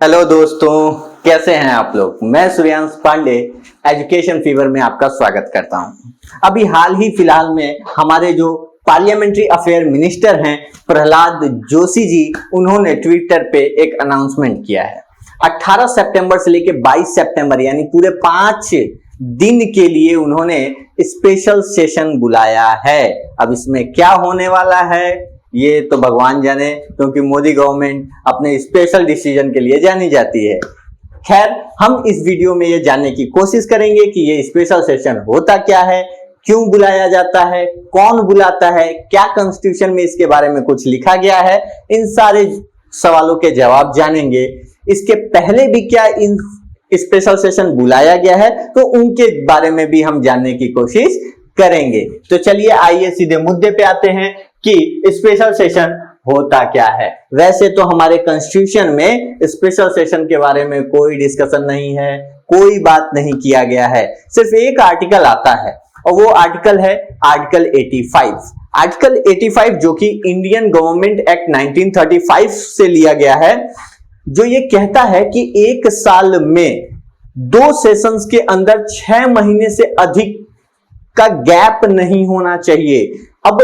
Hello दोस्तों, कैसे हैं आप लोग। मैं सूर्यांश पांडे एजुकेशन फीवर में आपका स्वागत करता हूं। अभी हाल ही फिलहाल में हमारे जो पार्लियामेंट्री अफेयर मिनिस्टर हैं प्रहलाद जोशी जी, उन्होंने ट्विटर पे एक अनाउंसमेंट किया है। 18 सितंबर से लेकर 22 सितंबर यानी पूरे 5 दिन के लिए उन्होंने स्पेशल सेशन बुलाया है। अब इसमें क्या होने वाला है ये तो भगवान जाने, क्योंकि मोदी गवर्नमेंट अपने स्पेशल डिसीजन के लिए जानी जाती है। खैर, हम इस वीडियो में ये जानने की कोशिश करेंगे कि ये स्पेशल सेशन होता क्या है, क्यों बुलाया जाता है, कौन बुलाता है, क्या कॉन्स्टिट्यूशन में इसके बारे में कुछ लिखा गया है। इन सारे सवालों के जवाब जानेंगे। इसके पहले भी क्या इन स्पेशल सेशन बुलाया गया है तो उनके बारे में भी हम जानने की कोशिश करेंगे। तो चलिए आइए सीधे मुद्दे पे आते हैं कि स्पेशल सेशन होता क्या है। वैसे तो हमारे कॉन्स्टिट्यूशन में स्पेशल सेशन के बारे में कोई डिस्कशन नहीं है, कोई बात नहीं किया गया है। सिर्फ एक आर्टिकल आता है और वो आर्टिकल है आर्टिकल 85। आर्टिकल 85 जो कि इंडियन गवर्नमेंट एक्ट 1935 से लिया गया है, जो ये कहता है कि एक साल में 2 सेशंस के अंदर 6 महीने से अधिक का गैप नहीं होना चाहिए। अब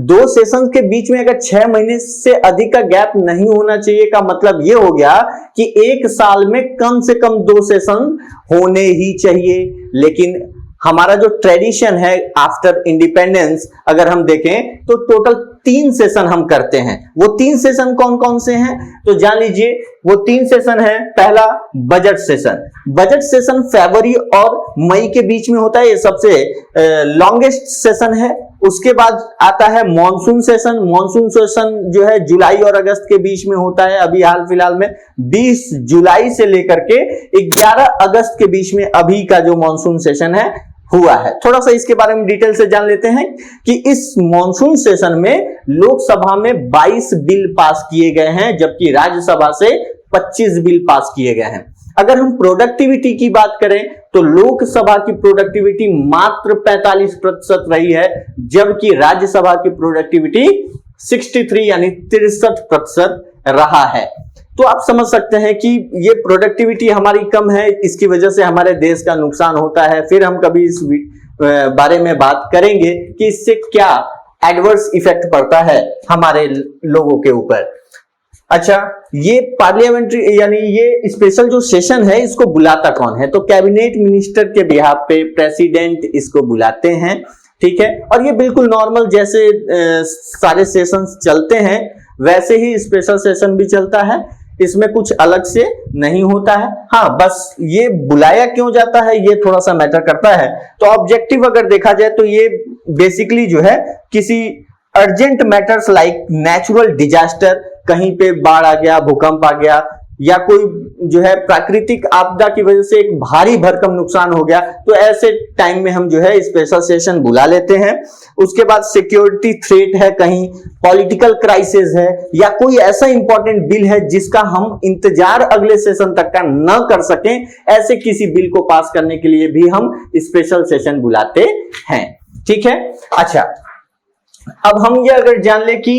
2 सेशन के बीच में अगर 6 महीने से अधिक का गैप नहीं होना चाहिए का मतलब यह हो गया कि एक साल में कम से कम 2 सेशन होने ही चाहिए। लेकिन हमारा जो ट्रेडिशन है आफ्टर इंडिपेंडेंस, अगर हम देखें तो टोटल 3 सेशन हम करते हैं। वो 3 सेशन कौन कौन से हैं तो जान लीजिए। वो 3 सेशन है। पहला बजट सेशन। बजट सेशन फरवरी और मई के बीच में होता है, ये सबसे लॉन्गेस्ट सेशन है। उसके बाद आता है मॉनसून सेशन। मॉनसून सेशन जो है जुलाई और अगस्त के बीच में होता है। अभी हाल फिलहाल में 20 जुलाई से लेकर के 11 अगस्त के बीच में अभी का जो मॉनसून सेशन है हुआ है। थोड़ा सा इसके बारे में डिटेल से जान लेते हैं कि इस मॉनसून सेशन में लोकसभा में 22 बिल पास किए गए हैं, जबकि राज्यसभा से 25 बिल पास किए गए हैं। अगर हम प्रोडक्टिविटी की बात करें तो लोकसभा की प्रोडक्टिविटी मात्र 45% रही है, जबकि राज्यसभा की प्रोडक्टिविटी 63 यानी 63% रहा है। तो आप समझ सकते हैं कि ये प्रोडक्टिविटी हमारी कम है, इसकी वजह से हमारे देश का नुकसान होता है। फिर हम कभी इस बारे में बात करेंगे कि इससे क्या एडवर्स इफेक्ट पड़ता है हमारे लोगों के ऊपर। अच्छा, ये पार्लियामेंट्री यानी ये स्पेशल जो सेशन है इसको बुलाता कौन है तो कैबिनेट मिनिस्टर के बिहाफ पे प्रेसिडेंट इसको बुलाते हैं। ठीक है, और ये बिल्कुल नॉर्मल जैसे सारे सेशंस चलते हैं वैसे ही स्पेशल सेशन भी चलता है। इसमें कुछ अलग से नहीं होता है। हाँ, बस ये बुलाया क्यों जाता है ये थोड़ा सा मैटर करता है। तो ऑब्जेक्टिव अगर देखा जाए तो ये बेसिकली जो है किसी urgent matters like natural disaster, कहीं पे बाढ़ आ गया, भूकंप आ गया, या कोई जो है प्राकृतिक आपदा की वजह से एक भारी भरकम नुकसान हो गया, तो ऐसे टाइम में हम जो है स्पेशल सेशन बुला लेते हैं। उसके बाद सिक्योरिटी थ्रेट है, कहीं पॉलिटिकल क्राइसिस है, या कोई ऐसा इंपॉर्टेंट बिल है जिसका हम इंतजार अगले सेशन तक का न कर सकें, ऐसे किसी बिल को पास करने के लिए भी हम स्पेशल सेशन बुलाते हैं। ठीक है। अच्छा, अब हम ये अगर जान ले कि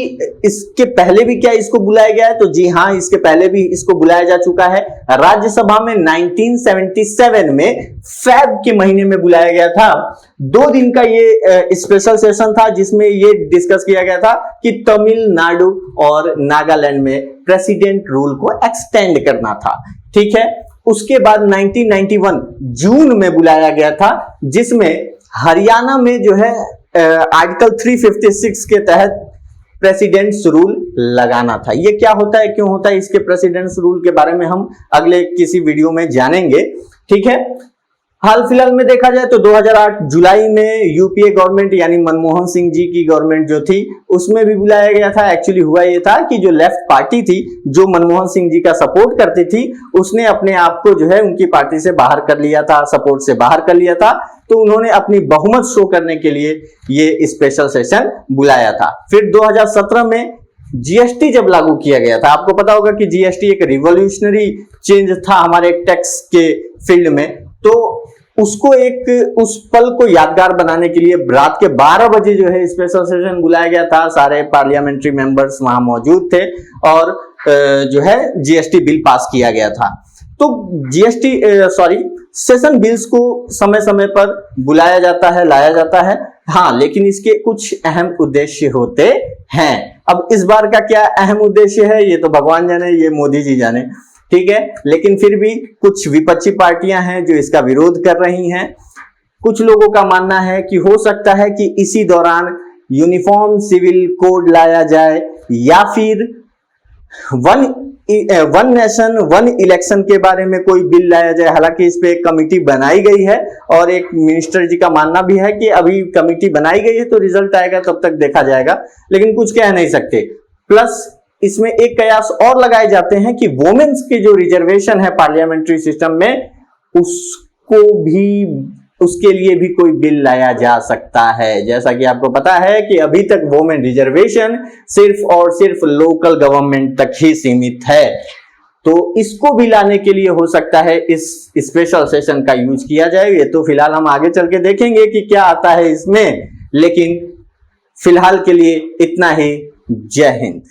इसके पहले भी क्या इसको बुलाया गया है तो जी हाँ, इसके पहले भी इसको बुलाया जा चुका है। राज्यसभा में 1977 में फेब के महीने में बुलाया गया था। 2 दिन का ये स्पेशल सेशन था जिसमें ये डिस्कस किया गया था कि तमिलनाडु और नागालैंड में प्रेसिडेंट रूल को एक्सटेंड करना था। ठीक है। उसके बाद 1991 जून में बुलाया गया था, जिसमें हरियाणा में जो है आर्टिकल 356 के तहत प्रेसिडेंट्स रूल लगाना था। ये क्या होता है, क्यों होता है, इसके प्रेसिडेंट्स रूल के बारे में हम अगले किसी वीडियो में जानेंगे। ठीक है। हाल फिलहाल में देखा जाए तो 2008 जुलाई में यूपीए गवर्नमेंट यानी मनमोहन सिंह जी की गवर्नमेंट जो थी उसमें भी बुलाया गया था। एक्चुअली हुआ ये था कि जो लेफ्ट पार्टी थी जो मनमोहन सिंह जी का सपोर्ट करती थी उसने अपने आप को जो है उनकी पार्टी से बाहर कर लिया था, सपोर्ट से बाहर कर लिया था। तो उन्होंने अपनी बहुमत शो करने के लिए ये स्पेशल सेशन बुलाया था। फिर 2017 में जीएसटी जब लागू किया गया था, आपको पता होगा कि जीएसटी एक रिवॉल्यूशनरी चेंज था हमारे टैक्स के फील्ड में, तो उसको उस पल को यादगार बनाने के लिए रात के 12 बजे जो है स्पेशल सेशन बुलाया गया था। सारे पार्लियामेंट्री मेंबर्स वहां मौजूद थे और जो है जीएसटी बिल पास किया गया था। तो सेशन बिल्स को समय समय पर बुलाया जाता है, लाया जाता है, हाँ, लेकिन इसके कुछ अहम उद्देश्य होते हैं। अब इस बार का क्या अहम उद्देश्य है ये तो भगवान जाने, ये मोदी जी जाने, ठीक है। लेकिन फिर भी कुछ विपक्षी पार्टियां हैं जो इसका विरोध कर रही हैं। कुछ लोगों का मानना है कि हो सकता है कि इसी दौरान यूनिफॉर्म सिविल कोड लाया जाए या फिर वन नेशन वन इलेक्शन के बारे में कोई बिल लाया जाए। हालांकि इस पे एक कमेटी बनाई गई है और एक मिनिस्टर जी का मानना भी है कि अभी कमेटी बनाई गई है तो रिजल्ट आएगा तब तक देखा जाएगा, लेकिन कुछ कह नहीं सकते। प्लस इसमें एक कयास और लगाए जाते हैं कि वोमेन्स के जो रिजर्वेशन है पार्लियामेंट्री सिस्टम में, उसके लिए भी कोई बिल लाया जा सकता है। जैसा कि आपको पता है कि अभी तक वोमेन रिजर्वेशन सिर्फ और सिर्फ लोकल गवर्नमेंट तक ही सीमित है, तो इसको भी लाने के लिए हो सकता है इस स्पेशल सेशन का यूज किया जाए। ये तो फिलहाल हम आगे चल के देखेंगे कि क्या आता है इसमें, लेकिन फिलहाल के लिए इतना ही। जय हिंद।